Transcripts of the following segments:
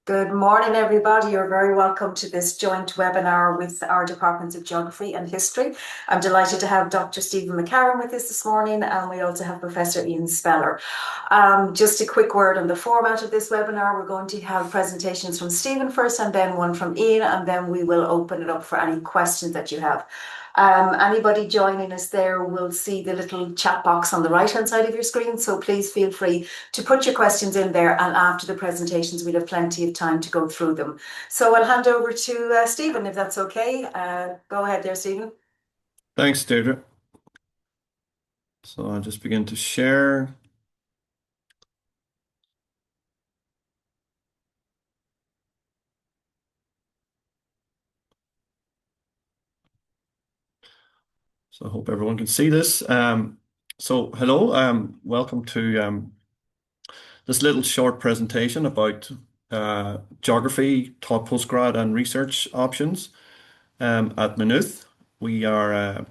Good morning, everybody. You're very welcome to this joint webinar with our Departments of Geography and History. I'm delighted to have Dr. Stephen McCarron with us this morning, and we also have Professor Ian Speller. Just a quick word on the format of this webinar. We're going to have presentations from Stephen first, and then one from Ian, and then we will open it up for any questions that you have. Anybody joining us there will see the little chat box on the right-hand side of your screen, so please feel free to put your questions in there, and after the presentations we'll have plenty of time to go through them. So I'll hand over to Stephen, if that's okay. Go ahead there, Stephen. Thanks, Deirdre. So I'll just begin to share. So I hope everyone can see this. Hello, welcome to this little short presentation about geography, taught postgrad and research options at Maynooth. We are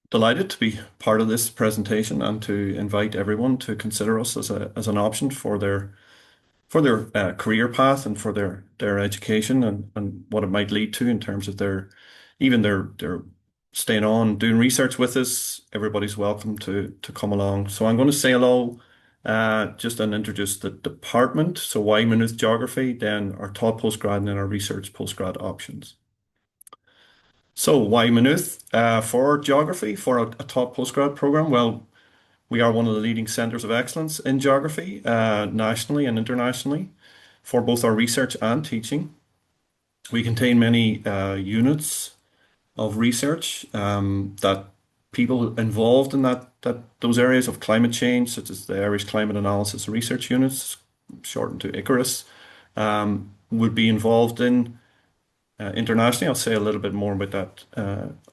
delighted to be part of this presentation and to invite everyone to consider us as an option for their career path and for their education and what it might lead to in terms of their staying on doing research with us. Everybody's welcome to come along. So I'm going to say hello just and introduce the department. So why Maynooth Geography, then our taught postgrad, and then our research postgrad options. So why Maynooth for geography, for a taught postgrad program? Well, we are one of the leading centres of excellence in geography nationally and internationally for both our research and teaching. We contain many units of research that people involved in those areas of climate change, such as the Irish Climate Analysis and Research Units, shortened to ICARUS, would be involved in internationally. I'll say a little bit more about that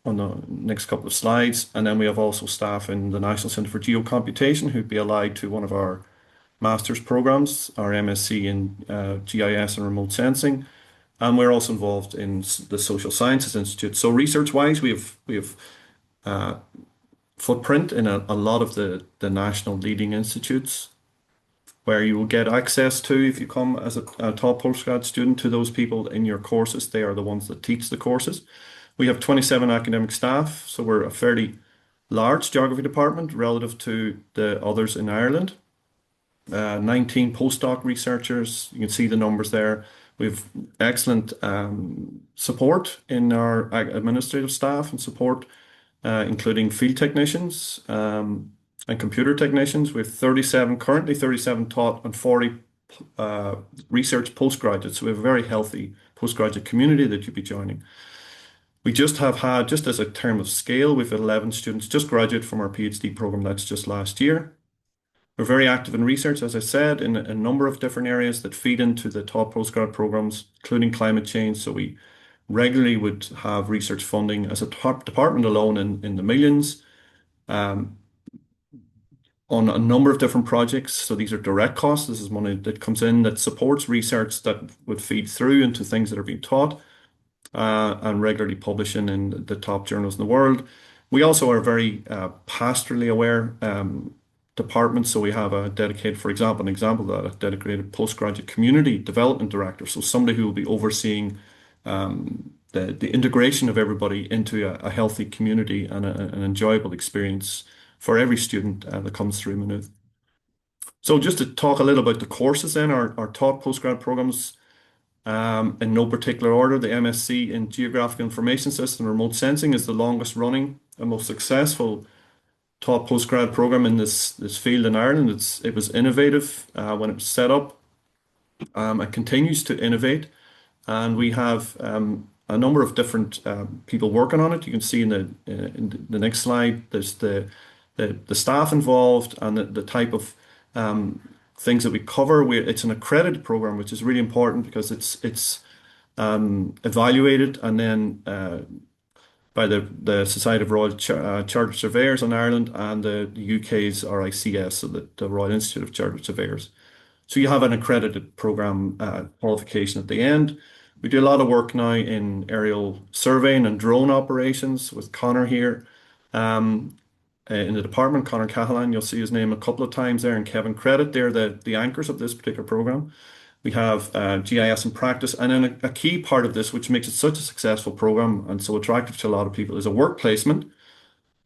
on the next couple of slides. And then we have also staff in the National Centre for Geocomputation who'd be allied to one of our master's programs, our MSc in GIS and remote sensing. And we're also involved in the Social Sciences Institute. So research-wise, we have footprint in a lot of the national leading institutes where you will get access to, if you come as a taught postgrad student, to those people in your courses. They are the ones that teach the courses. We have 27 academic staff, so we're a fairly large geography department relative to the others in Ireland. 19 postdoc researchers, you can see the numbers there. We have excellent support in our administrative staff and support, including field technicians and computer technicians. We have currently 37 taught and 40 research postgraduates. So we have a very healthy postgraduate community that you'll be joining. We just have had, just as a term of scale, we've had 11 students just graduate from our PhD program. That's just last year. We're very active in research, as I said, in a number of different areas that feed into the taught postgrad programs, including climate change. So we regularly would have research funding as a department alone in the millions on a number of different projects. So these are direct costs. This is money that comes in that supports research that would feed through into things that are being taught and regularly publishing in the top journals in the world. We also are very pastorally aware department. So we have a dedicated, for example, a dedicated postgraduate community development director. So somebody who will be overseeing the integration of everybody into a healthy community and an enjoyable experience for every student that comes through Maynooth. So just to talk a little about the courses then, our taught postgrad programs in no particular order. The MSc in Geographical Information System Remote Sensing is the longest running and most successful taught postgrad program in this field in Ireland. It was innovative when it was set up. It continues to innovate, and we have a number of different people working on it. You can see in the next slide, there's the staff involved and the type of things that we cover. It's an accredited program, which is really important because it's evaluated and then by the Society of Royal Chartered Surveyors in Ireland and the UK's RICS, so the Royal Institute of Chartered Surveyors. So you have an accredited program qualification at the end. We do a lot of work now in aerial surveying and drone operations with Connor here in the department. Connor Cahalan, you'll see his name a couple of times there, and Kevin Credit. They're the anchors of this particular program. We have GIS in practice. And then a key part of this, which makes it such a successful program and so attractive to a lot of people, is a work placement.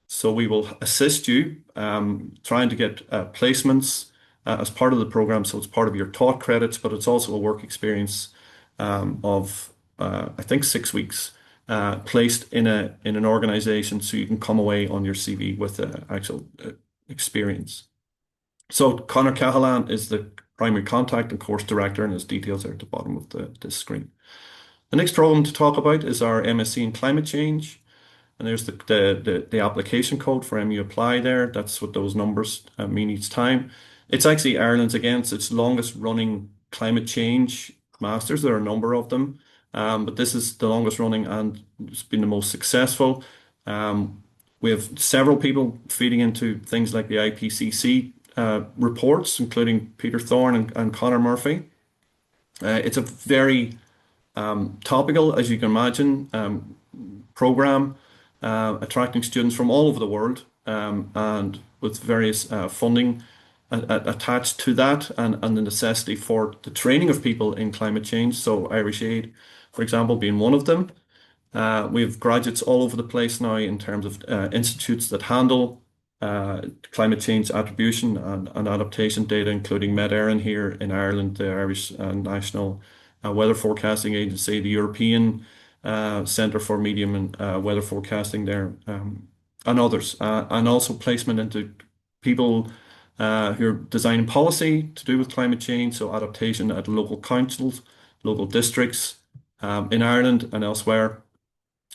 So we will assist you trying to get placements as part of the program. So it's part of your taught credits, but it's also a work experience of I think 6 weeks placed in an organization, so you can come away on your CV with an actual experience. So Conor Cahalan is the primary contact and course director, and his details are at the bottom of the screen. The next program to talk about is our MSc in climate change. And there's the application code for MU Apply there. That's what those numbers mean each time. It's actually Ireland's, again, it's its longest running climate change masters. There are a number of them, but this is the longest running and it's been the most successful. We have several people feeding into things like the IPCC reports, including Peter Thorne and Conor Murphy. It's a very topical, as you can imagine, program attracting students from all over the world and with various funding attached to that and the necessity for the training of people in climate change. So Irish Aid, for example, being one of them. We have graduates all over the place now in terms of institutes that handle climate change attribution and adaptation data, including McCarron here in Ireland, the Irish National Weather Forecasting Agency, the European Centre for Medium and Weather Forecasting there, and others, and also placement into people who are designing policy to do with climate change, so adaptation at local councils, local districts in Ireland and elsewhere.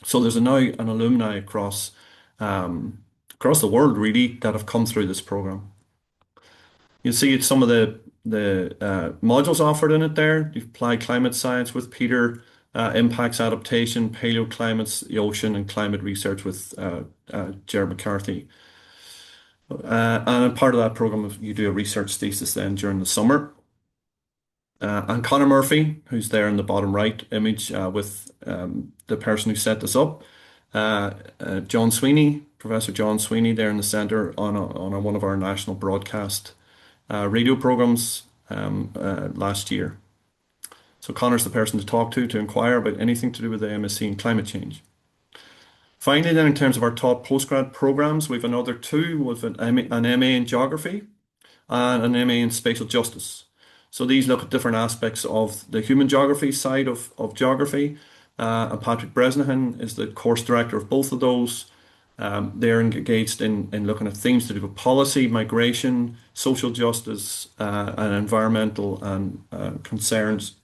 So there's now an alumni across the world really that have come through this program. You'll see some of the modules offered in it there. You apply climate science with Peter, impacts adaptation, paleoclimates, the ocean, and climate research with Ger McCarthy. And part of that program, you do a research thesis then during the summer. And Conor Murphy, who's there in the bottom right image with the person who set this up, John Sweeney, Professor John Sweeney, there in the centre on one of our national broadcast radio programs last year. So Conor's the person to talk to inquire about anything to do with the MSc in climate change. Finally, then, in terms of our taught postgrad programs, we have another two with an MA in geography and an MA in spatial justice. So these look at different aspects of the human geography side of geography. And Patrick Bresnahan is the course director of both of those. They're engaged in looking at themes to do with policy, migration, social justice, and environmental and concerns.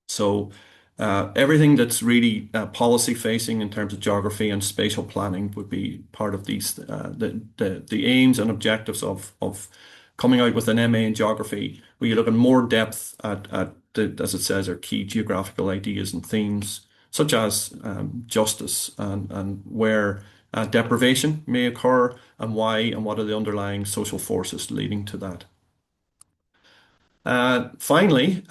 So everything that's really policy facing in terms of geography and spatial planning would be part of these the aims and objectives of coming out with an MA in geography, where you look in more depth at as it says, are key geographical ideas and themes, such as justice and where deprivation may occur and why, and what are the underlying social forces leading to that. Finally,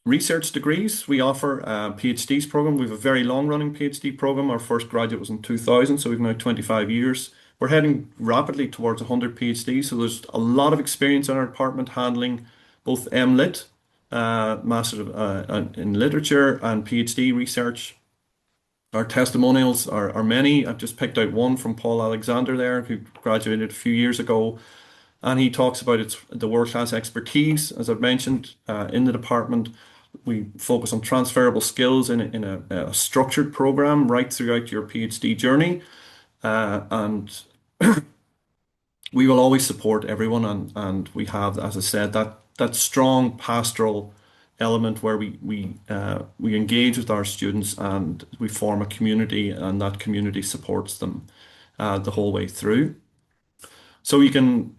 research degrees. We offer a PhDs program. We have a very long-running PhD program. Our first graduate was in 2000, so we've now 25 years. We're heading rapidly towards 100 PhDs, so there's a lot of experience in our department handling both MLit, Master in Literature, and PhD research. Our testimonials are many. I've just picked out one from Paul Alexander there, who graduated a few years ago. And he talks about the world-class expertise, as I've mentioned, in the department. We focus on transferable skills in a structured program right throughout your PhD journey. And we will always support everyone. And we have, as I said, that strong pastoral element where we engage with our students and we form a community, and that community supports them the whole way through. So you can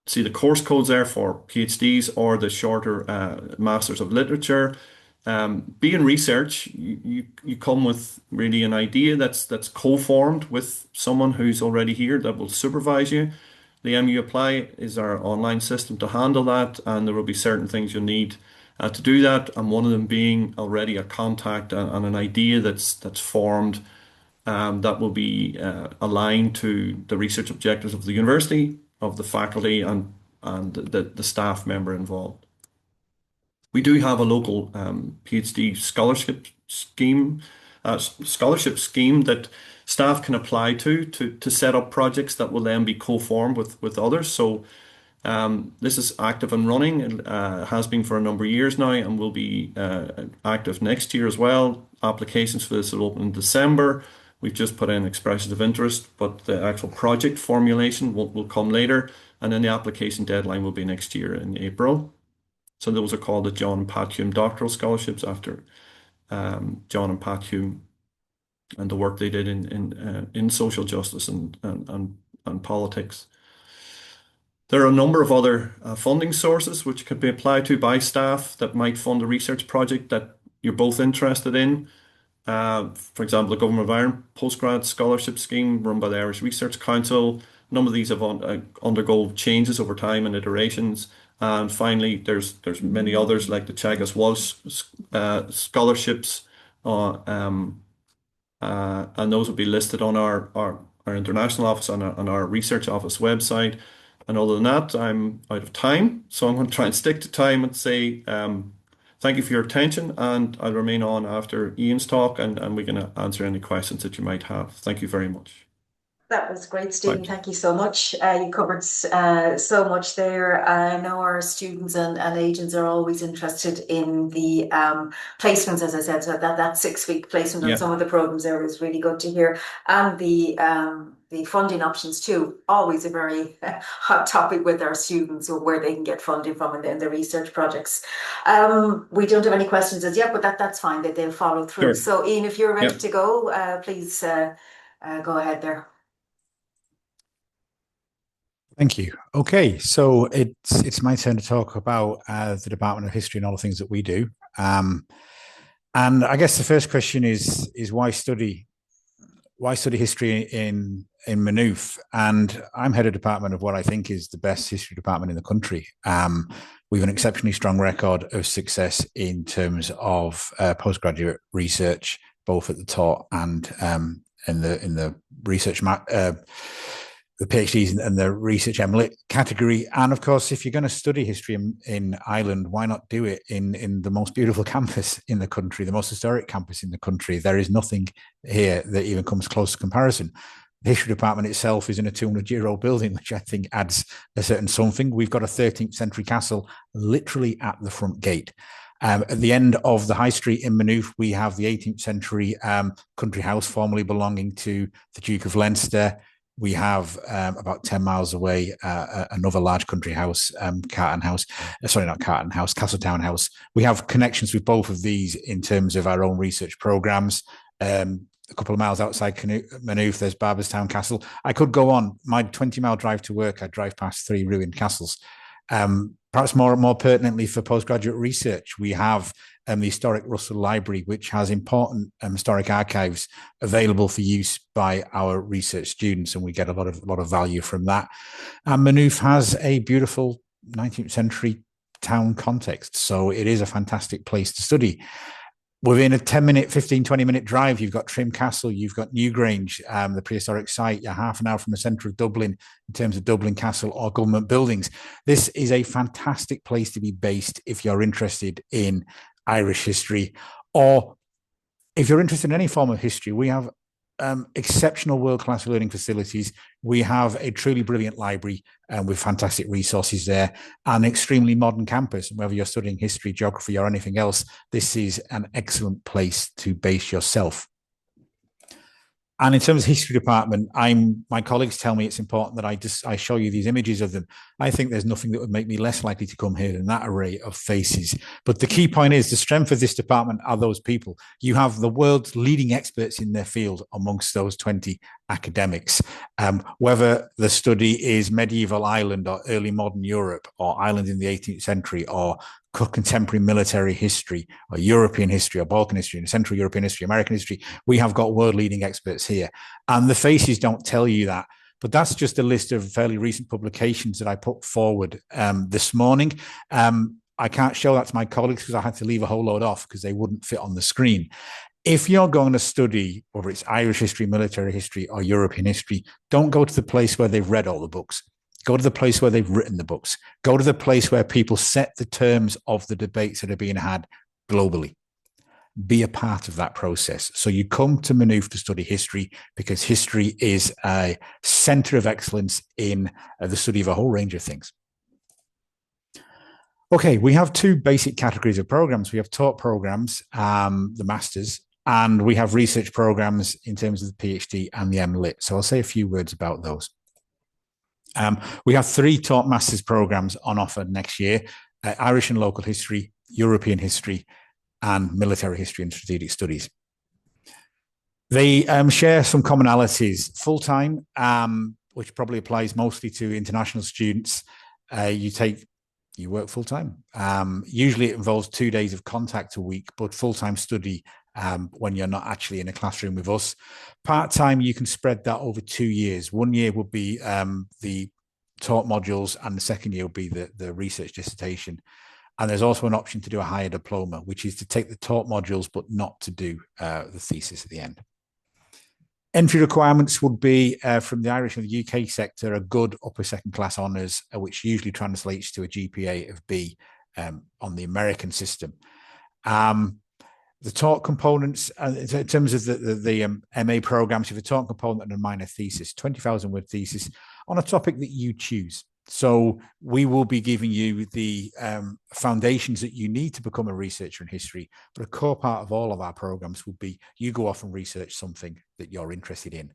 see the course codes there for PhDs or the shorter Masters of Literature. Being research, you come with really an idea that's co-formed with someone who's already here that will supervise you. The MU Apply is our online system to handle that, and there will be certain things you'll need to do that, and one of them being already a contact and an idea that's formed that will be aligned to the research objectives of the university, of the faculty, and the staff member involved. We do have a local PhD scholarship scheme that staff can apply to set up projects that will then be co-formed with others. So this is active and running. It has been for a number of years now and will be active next year as well. Applications for this will open in December. We've just put in expressions of interest, but the actual project formulation will come later. And then the application deadline will be next year in April. So those are called the John and Pat Hume Doctoral Scholarships after John and Pat Hume and the work they did in social justice and politics. There are a number of other funding sources which could be applied to by staff that might fund a research project that you're both interested in. For example, the Government of Ireland Postgrad Scholarship Scheme run by the Irish Research Council. A number of these have undergo changes over time and iterations. And finally, there's many others like the Chagas Walsh scholarships, and those will be listed on our international office on our research office website. And other than that, I'm out of time, so I'm going to try and stick to time and say thank you for your attention, and I'll remain on after Ian's talk, and we can answer any questions that you might have. Thank you very much. That was great, Stephen. Thank you so much. You covered so much there. I know our students and agents are always interested in the placements, as I said, so that 6-week placement on some of the programs there is really good to hear. And the funding options too, always a very hot topic with our students, or where they can get funding from in the research projects. We don't have any questions as yet, but that's fine, that they'll follow through. Sure. So Ian, if you're ready to go, please go ahead there. Thank you. Okay, so it's my turn to talk about the Department of History and all the things that we do. And I guess the first question is why study history in Maynooth? And I'm head of department of what I think is the best history department in the country. We have an exceptionally strong record of success in terms of postgraduate research, both at the taught and in the research the PhDs and the research MLit category. And of course, if you're going to study history in Ireland, why not do it in the most beautiful campus in the country, the most historic campus in the country? There is nothing here that even comes close to comparison. The history department itself is in a 200-year-old building, which I think adds a certain something. We've got a 13th century castle literally at the front gate. At the end of the High Street in Maynooth, we have the 18th century country house formerly belonging to the Duke of Leinster. We have about 10 miles away another large country house, Castletown House. We have connections with both of these in terms of our own research programs. A couple of miles outside Maynooth, there's Barberstown Castle. I could go on. My 20-mile drive to work, I drive past 3 ruined castles. Perhaps more pertinently for postgraduate research, we have the historic Russell Library, which has important historic archives available for use by our research students, and we get a lot of value from that. And Maynooth has a beautiful 19th century town context, so it is a fantastic place to study. Within a 10-minute, 15, 20-minute drive, you've got Trim Castle, you've got Newgrange, the prehistoric site. You're half an hour from the centre of Dublin in terms of Dublin Castle or government buildings. This is a fantastic place to be based if you're interested in Irish history, or if you're interested in any form of history. We have exceptional world-class learning facilities. We have a truly brilliant library with fantastic resources there, and an extremely modern campus. Whether you're studying history, geography, or anything else, this is an excellent place to base yourself. And in terms of history department, my colleagues tell me it's important that I show you these images of them. I think there's nothing that would make me less likely to come here than that array of faces. But the key point is the strength of this department are those people. You have the world's leading experts in their field amongst those 20 academics. Whether the study is medieval Ireland or early modern Europe, or Ireland in the 18th century, or contemporary military history, or European history, or Balkan history, and Central European history, American history, we have got world-leading experts here. And the faces don't tell you that. But that's just a list of fairly recent publications that I put forward this morning. I can't show that to my colleagues because I had to leave a whole load off because they wouldn't fit on the screen. If you're going to study, whether it's Irish history, military history, or European history, don't go to the place where they've read all the books. Go to the place where they've written the books. Go to the place where people set the terms of the debates that are being had globally. Be a part of that process. So you come to Maynooth to study history because history is a centre of excellence in the study of a whole range of things. Okay, we have two basic categories of programs. We have taught programs, the masters, and we have research programs in terms of the PhD and the MLit. So I'll say a few words about those. We have 3 taught masters programs on offer next year: Irish and local history, European history, and military history and strategic studies. They share some commonalities. Full-time, which probably applies mostly to international students, you work full-time. Usually it involves 2 days of contact a week, but full-time study when you're not actually in a classroom with us. Part-time, you can spread that over 2 years. 1 year would be the taught modules, and the second year will be the research dissertation. And there's also an option to do a higher diploma, which is to take the taught modules, but not to do the thesis at the end. Entry requirements would be from the Irish and the UK sector, a good upper second class honours, which usually translates to a GPA of B on the American system. The taught components, in terms of the MA programs, you have a taught component and a minor thesis, 20,000 word thesis on a topic that you choose. So we will be giving you the foundations that you need to become a researcher in history. But a core part of all of our programs will be you go off and research something that you're interested in.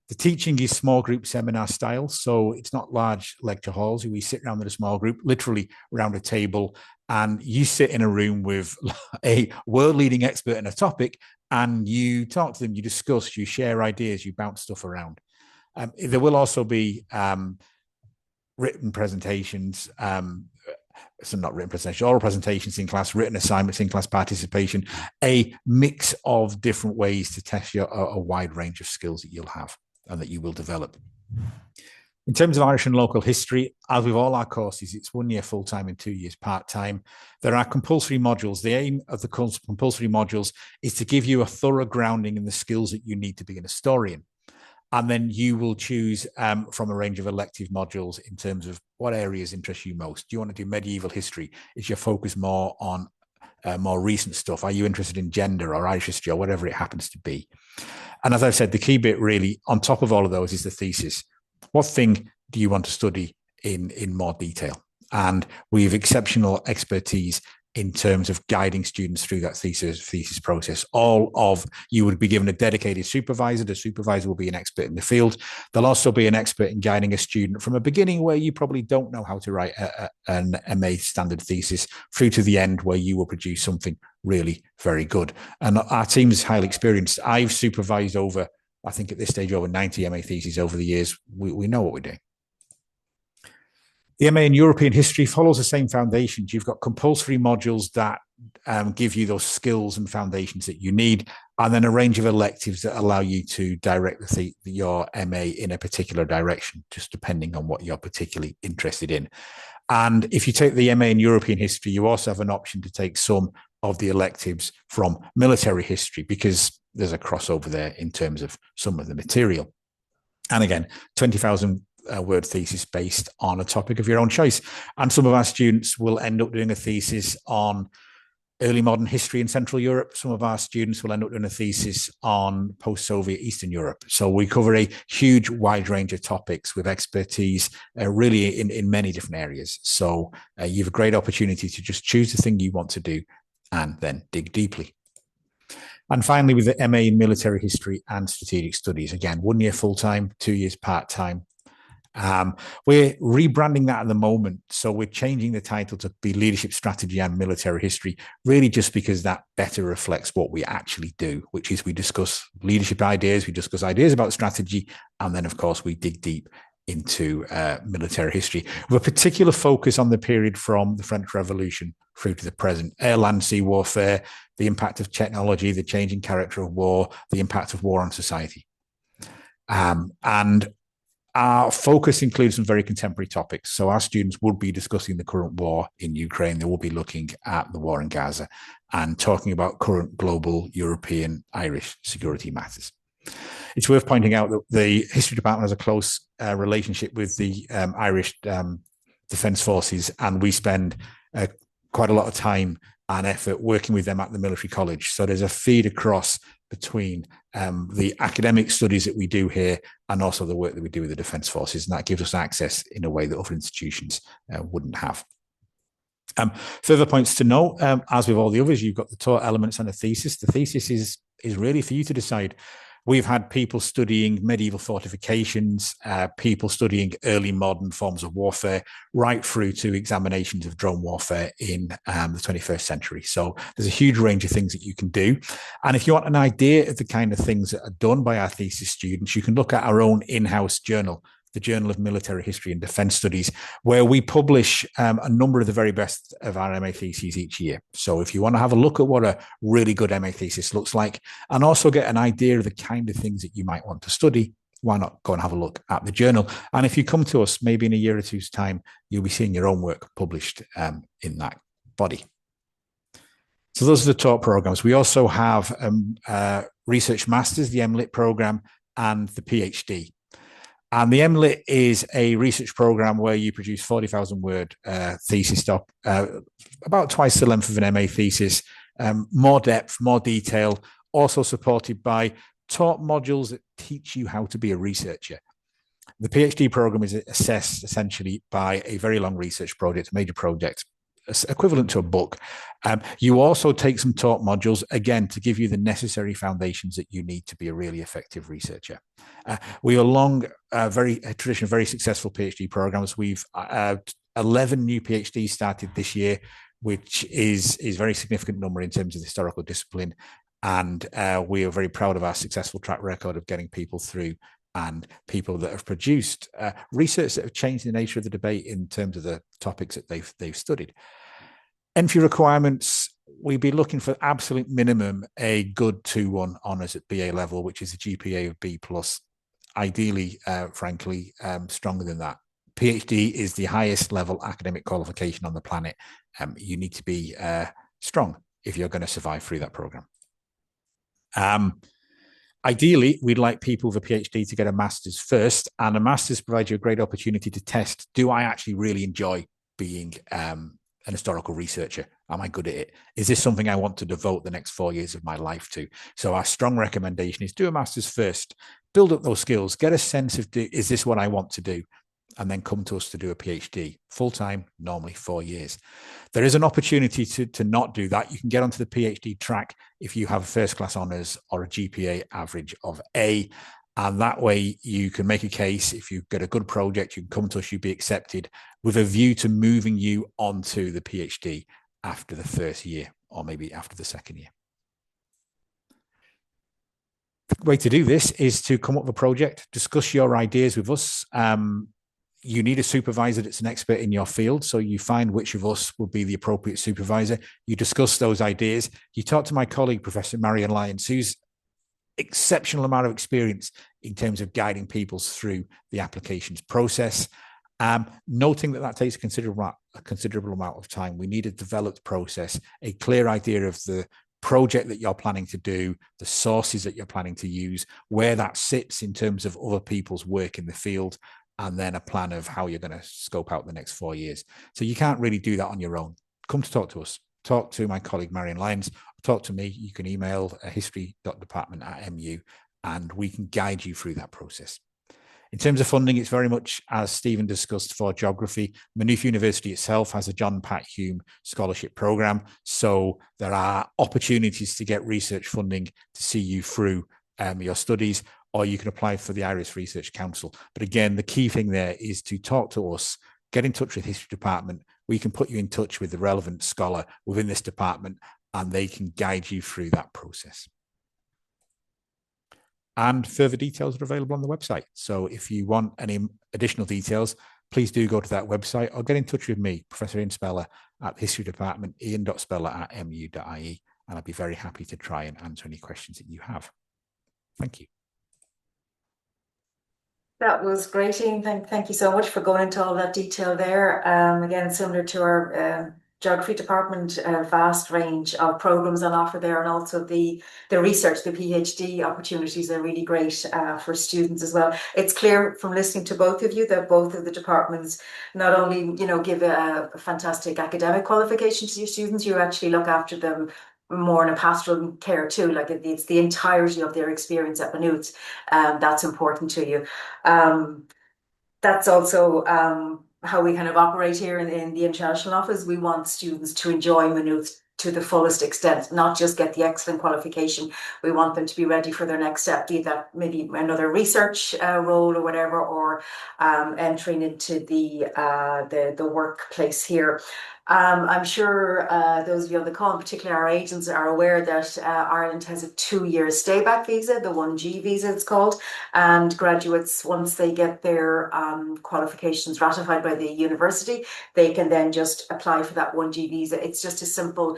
The teaching is small group seminar style. So it's not large lecture halls. We sit around with a small group, literally around a table, and you sit in a room with a world leading expert in a topic, and you talk to them, you discuss, you share ideas, you bounce stuff around. There will also be written presentations, so not written presentations, oral presentations in class, written assignments in class, participation, a mix of different ways to test a wide range of skills that you'll have and that you will develop. In terms of Irish and local history, as with all our courses, it's 1 year full-time and 2 years part-time. There are compulsory modules. The aim of the compulsory modules is to give you a thorough grounding in the skills that you need to be an historian. And then you will choose from a range of elective modules in terms of what areas interest you most. Do you want to do medieval history? Is your focus more on more recent stuff? Are you interested in gender or Irish history or whatever it happens to be? And as I've said, the key bit really on top of all of those is the thesis. What thing do you want to study in more detail? And we have exceptional expertise in terms of guiding students through that thesis process. You would be given a dedicated supervisor. The supervisor will be an expert in the field. They'll also be an expert in guiding a student from a beginning where you probably don't know how to write an MA standard thesis through to the end where you will produce something really very good. And our team is highly experienced. I've supervised over, I think at this stage, over 90 MA theses over the years. We know what we're doing. The MA in European history follows the same foundations. You've got compulsory modules that give you those skills and foundations that you need, and then a range of electives that allow you to direct your MA in a particular direction, just depending on what you're particularly interested in. And if you take the MA in European history, you also have an option to take some of the electives from military history, because there's a crossover there in terms of some of the material. And again, 20,000 word thesis based on a topic of your own choice. And some of our students will end up doing a thesis on early modern history in Central Europe. Some of our students will end up doing a thesis on post-Soviet Eastern Europe. So we cover a huge wide range of topics with expertise really in many different areas. So you have a great opportunity to just choose the thing you want to do and then dig deeply. And finally, with the MA in military history and strategic studies, again, 1 year full-time, 2 years part-time. We're rebranding that at the moment. So we're changing the title to be Leadership Strategy and Military History, really just because that better reflects what we actually do, which is we discuss leadership ideas, we discuss ideas about strategy, and then, of course, we dig deep into military history with a particular focus on the period from the French Revolution through to the present. Air, land, sea warfare, the impact of technology, the changing character of war, the impact of war on society. And our focus includes some very contemporary topics. So our students would be discussing the current war in Ukraine. They will be looking at the war in Gaza and talking about current global, European, Irish security matters. It's worth pointing out that the history department has a close relationship with the Irish Defence Forces, and we spend quite a lot of time and effort working with them at the military college. So there's a feed across between the academic studies that we do here and also the work that we do with the Defence Forces, and that gives us access in a way that other institutions wouldn't have. Further points to note, as with all the others, you've got the taught elements and a thesis. The thesis is really for you to decide. We've had people studying medieval fortifications, people studying early modern forms of warfare, right through to examinations of drone warfare in the 21st century. So there's a huge range of things that you can do. And if you want an idea of the kind of things that are done by our thesis students, you can look at our own in-house journal, the Journal of Military History and Defence Studies, where we publish a number of the very best of our MA theses each year. So if you want to have a look at what a really good MA thesis looks like and also get an idea of the kind of things that you might want to study, why not go and have a look at the journal? And if you come to us, maybe in a year or two's time, you'll be seeing your own work published in that body. So those are the taught programs. We also have Research Masters, the MLit program, and the PhD. And the MLit is a research program where you produce 40,000 word thesis doc, about twice the length of an MA thesis, more depth, more detail, also supported by taught modules that teach you how to be a researcher. The PhD program is assessed essentially by a very long research project, a major project, equivalent to a book. You also take some taught modules, again, to give you the necessary foundations that you need to be a really effective researcher. We are long, very traditional, very successful PhD programs. We've 11 new PhDs started this year, which is a very significant number in terms of the historical discipline. And we are very proud of our successful track record of getting people through and people that have produced research that have changed the nature of the debate in terms of the topics that they've studied. Entry requirements, we'd be looking for absolute minimum a good 2-1 honours at BA level, which is a GPA of B+. Ideally, frankly, stronger than that. PhD is the highest level academic qualification on the planet. You need to be strong if you're going to survive through that program. Ideally, we'd like people with a PhD to get a master's first, and a master's provides you a great opportunity to test, do I actually really enjoy being an historical researcher? Am I good at it? Is this something I want to devote the next 4 years of my life to? So our strong recommendation is do a master's first, build up those skills, get a sense of, is this what I want to do? And then come to us to do a PhD, full-time, normally 4 years. There is an opportunity to not do that. You can get onto the PhD track if you have first-class honours or a GPA average of A, and that way you can make a case. If you get a good project, you can come to us, you'll be accepted with a view to moving you onto the PhD after the first year or maybe after the second year. The way to do this is to come up with a project, discuss your ideas with us. You need a supervisor that's an expert in your field. So you find which of us will be the appropriate supervisor. You discuss those ideas. You talk to my colleague, Professor Marion Lyons, who's exceptional amount of experience in terms of guiding people through the applications process. Noting that takes a considerable amount of time. We need a developed process, a clear idea of the project that you're planning to do, the sources that you're planning to use, where that sits in terms of other people's work in the field, and then a plan of how you're going to scope out the next 4 years. So you can't really do that on your own. Come to talk to us. Talk to my colleague, Marion Lyons. Talk to me. You can email history.department@mu, and we can guide you through that process. In terms of funding, it's very much, as Stephen discussed for geography, Maynooth University itself has a John Pat Hume scholarship program. So there are opportunities to get research funding to see you through your studies, or you can apply for the Irish Research Council. But again, the key thing there is to talk to us, get in touch with the history department. We can put you in touch with the relevant scholar within this department, and they can guide you through that process. And further details are available on the website. So if you want any additional details, please do go to that website or get in touch with me, Professor Ian Speller, at the History Department, ian.speller@mu.ie, and I'd be very happy to try and answer any questions that you have. Thank you. That was great, Ian. Thank you so much for going into all that detail there. Again, similar to our Geography department, a vast range of programs on offer there, and also the research, the PhD opportunities are really great for students as well. It's clear from listening to both of you that both of the departments not only, give a fantastic academic qualification to your students, you actually look after them more in a pastoral care too. Like it's the entirety of their experience at Maynooth, that's important to you. That's also how we kind of operate here in the International Office. We want students to enjoy Maynooth to the fullest extent, not just get the excellent qualification. We want them to be ready for their next step, be that maybe another research role or whatever, or entering into the workplace here. I'm sure those of you on the call, in particular our agents, are aware that Ireland has a 2-year stayback visa, the 1G visa it's called, and graduates, once they get their qualifications ratified by the university, they can then just apply for that 1G visa. It's just a simple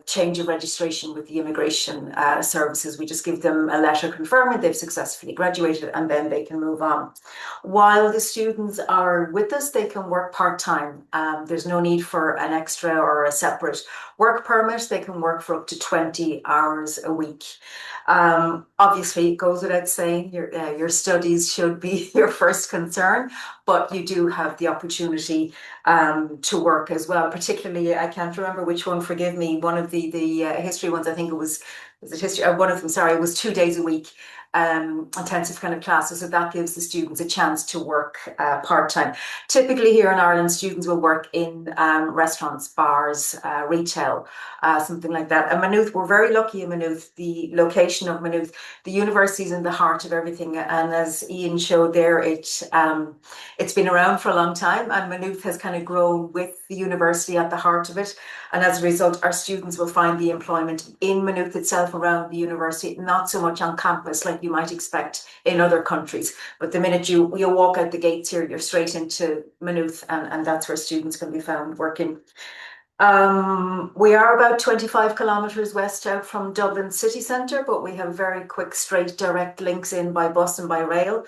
change of registration with the immigration services. We just give them a letter confirming they've successfully graduated, and then they can move on. While the students are with us, they can work part-time. There's no need for an extra or a separate work permit. They can work for up to 20 hours a week. Obviously, it goes without saying, your studies should be your first concern, but you do have the opportunity to work as well. Particularly, I can't remember which one, forgive me, one of the history ones, I think it was it history, one of them, sorry, it was 2 days a week. Intensive kind of classes, so that gives the students a chance to work part-time. Typically here in Ireland, students will work in restaurants, bars, retail, something like that. And Maynooth, we're very lucky in Maynooth, the location of Maynooth. The university is in the heart of everything, and as Ian showed there, it's been around for a long time, and Maynooth has kind of grown with the university at the heart of it. And as a result, our students will find the employment in Maynooth itself, around the university, not so much on campus like you might expect in other countries. But the minute you walk out the gates here, you're straight into Maynooth, and that's where students can be found working. We are about 25 kilometres west out from Dublin city centre, but we have very quick, straight, direct links in by bus and by rail.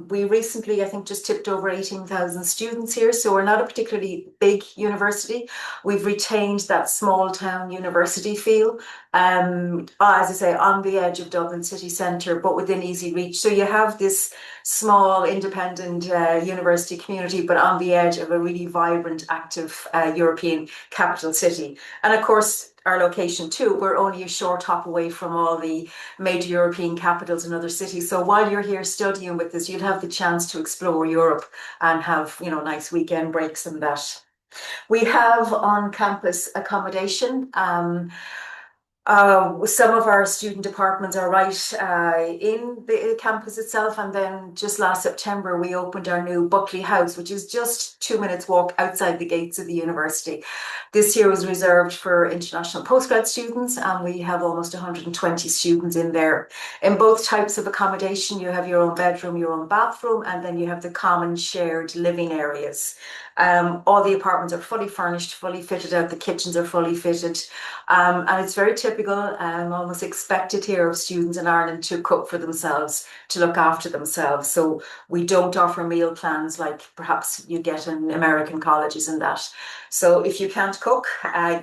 We recently, I think, just tipped over 18,000 students here, so we're not a particularly big university. We've retained that small town university feel, as I say, on the edge of Dublin city centre, but within easy reach. So you have this small, independent university community, but on the edge of a really vibrant, active European capital city. And of course, our location too, we're only a short hop away from all the major European capitals and other cities. So while you're here studying with us, you'll have the chance to explore Europe and have, nice weekend breaks and that. We have on campus accommodation. Some of our student departments are right in the campus itself, and then just last September we opened our new Buckley House, which is just 2 minutes walk outside the gates of the university. This year was reserved for international postgrad students, and we have almost 120 students in there. In both types of accommodation, you have your own bedroom, your own bathroom, and then you have the common shared living areas. All the apartments are fully furnished, fully fitted out. The kitchens are fully fitted, and it's very typical, almost expected here of students in Ireland to cook for themselves, to look after themselves. So we don't offer meal plans like perhaps you get in American colleges and that. So if you can't cook,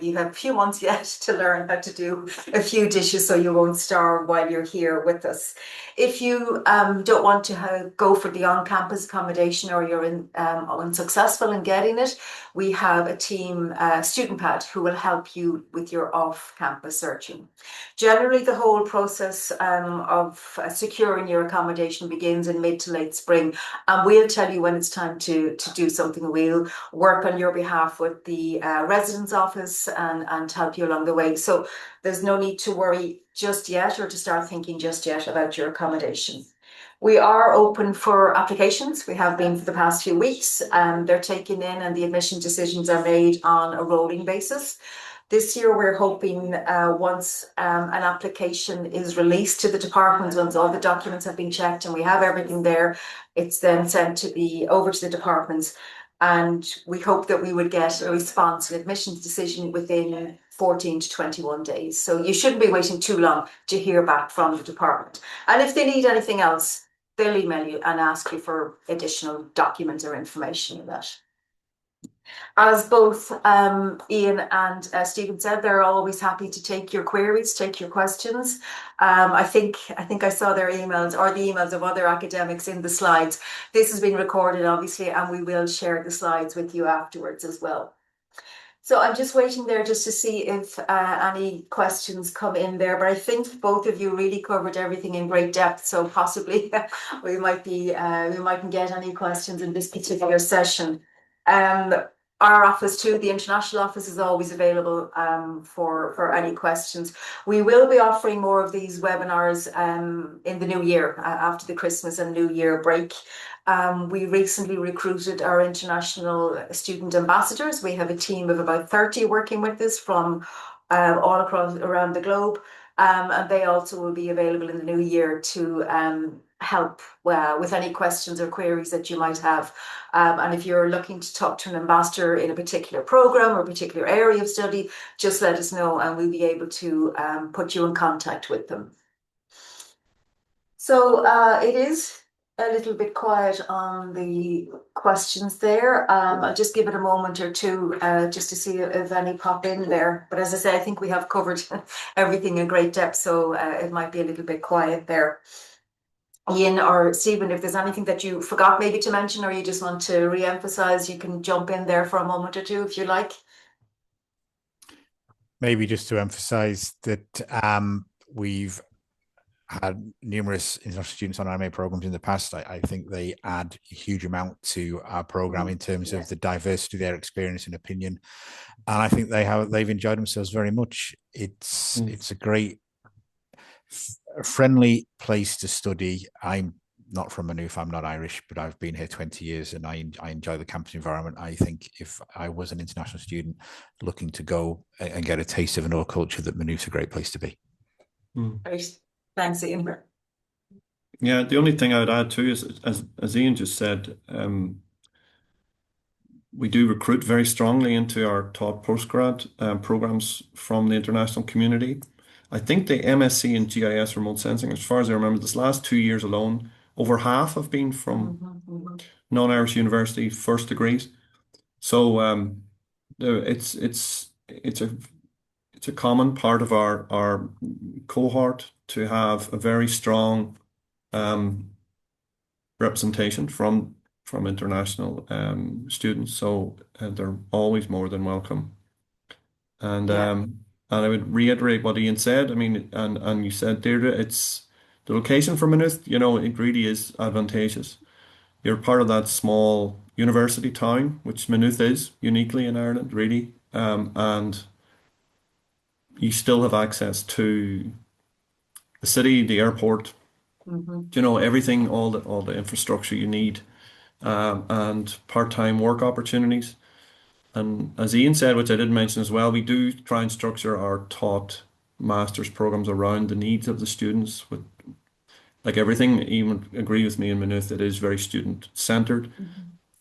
you have a few months yet to learn how to do a few dishes so you won't starve while you're here with us. If you don't want to go for the on-campus accommodation, or you're unsuccessful in getting it, we have a team, Student Pad, who will help you with your off-campus searching. Generally, the whole process of securing your accommodation begins in mid to late spring, and we'll tell you when it's time to do something. We'll work on your behalf with the residence office and help you along the way. So there's no need to worry just yet, or to start thinking just yet about your accommodation. We are open for applications. We have been for the past few weeks. They're taken in, and the admission decisions are made on a rolling basis. This year, we're hoping once an application is released to the departments, once all the documents have been checked and we have everything there, it's then sent to over to the departments. And we hope that we would get a response, an admissions decision within 14 to 21 days. So you shouldn't be waiting too long to hear back from the department. And if they need anything else, they'll email you and ask you for additional documents or information on that. As both Ian and Stephen said, they're always happy to take your queries, take your questions. I think I saw their emails or the emails of other academics in the slides. This has been recorded, obviously, and we will share the slides with you afterwards as well. So I'm just waiting there just to see if any questions come in there, but I think both of you really covered everything in great depth. So possibly we mightn't get any questions in this particular session. Um, our office too, the international office, is always available for any questions. We will be offering more of these webinars in the new year after the Christmas and New Year break. We recently recruited our international student ambassadors. We have a team of about 30 working with us from all across around the globe. And they also will be available in the new year to help with any questions or queries that you might have. And if you're looking to talk to an ambassador in a particular program or a particular area of study, just let us know and we'll be able to put you in contact with them. So it is a little bit quiet on the questions there. I'll just give it a moment or two just to see if any pop in there. But as I say, I think we have covered everything in great depth, so it might be a little bit quiet there. Ian or Stephen, if there's anything that you forgot maybe to mention or you just want to re-emphasize, you can jump in there for a moment or two if you like. Maybe just to emphasize that we've had numerous international students on our MA programs in the past. I think they add a huge amount to our program in terms of the diversity of their experience and opinion. And I think they've enjoyed themselves very much. It's a great, friendly place to study. I'm not from Maynooth, I'm not Irish, but I've been here 20 years and I enjoy the campus environment. I think if I was an international student looking to go and get a taste of another culture, that Maynooth's a great place to be. Great. Thanks, Ian. Yeah, the only thing I would add too is, as Ian just said, we do recruit very strongly into our taught postgrad programs from the international community. I think the MSc in GIS remote sensing, as far as I remember, this last 2 years alone, over half have been from non-Irish university first degrees. So it's a common part of our cohort to have a very strong representation from international students. So they're always more than welcome. And I would reiterate what Ian said. I mean, and you said, Deirdre, it's the location for Maynooth, it really is advantageous. You're part of that small university town, which Maynooth is uniquely in Ireland, really. And you still have access to the city, the airport, everything, all the infrastructure you need, and part-time work opportunities. And as Ian said, which I did mention as well, we do try and structure our taught master's programs around the needs of the students. With like everything, Ian would agree with me in Maynooth, it is very student-centered,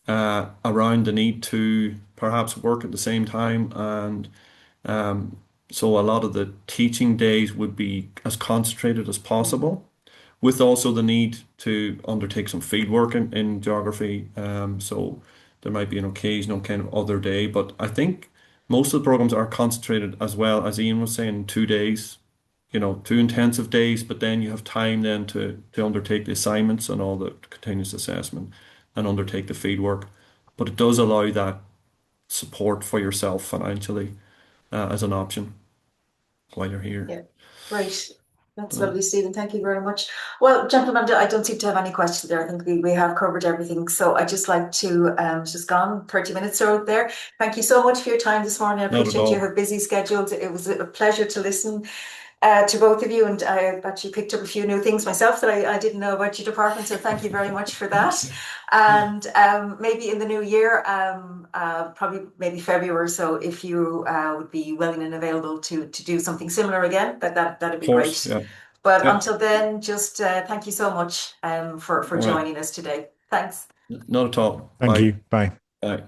around the need to perhaps work at the same time. And so a lot of the teaching days would be as concentrated as possible, with also the need to undertake some field work in geography. So there might be an occasional kind of other day, but I think most of the programs are concentrated as well, as Ian was saying, 2 days, 2 intensive days, but then you have time then to undertake the assignments and all the continuous assessment and undertake the field work. But it does allow that support for yourself financially as an option while you're here. Yeah, great. That's lovely, Stephen. Thank you very much. Well, gentlemen, I don't seem to have any questions there. I think we have covered everything. So I'd just like to, just gone 30 minutes or there. Thank you so much for your time this morning. I appreciate you have busy schedules. It was a pleasure to listen to both of you, and I actually picked up a few new things myself that I didn't know about your department, so thank you very much for that. And maybe in the new year, probably maybe February or so, if you would be willing and available to do something similar again, that'd be great. Yeah. But until then, just thank you so much for joining us today. Thanks. Not at all. Thank you. Bye. Bye.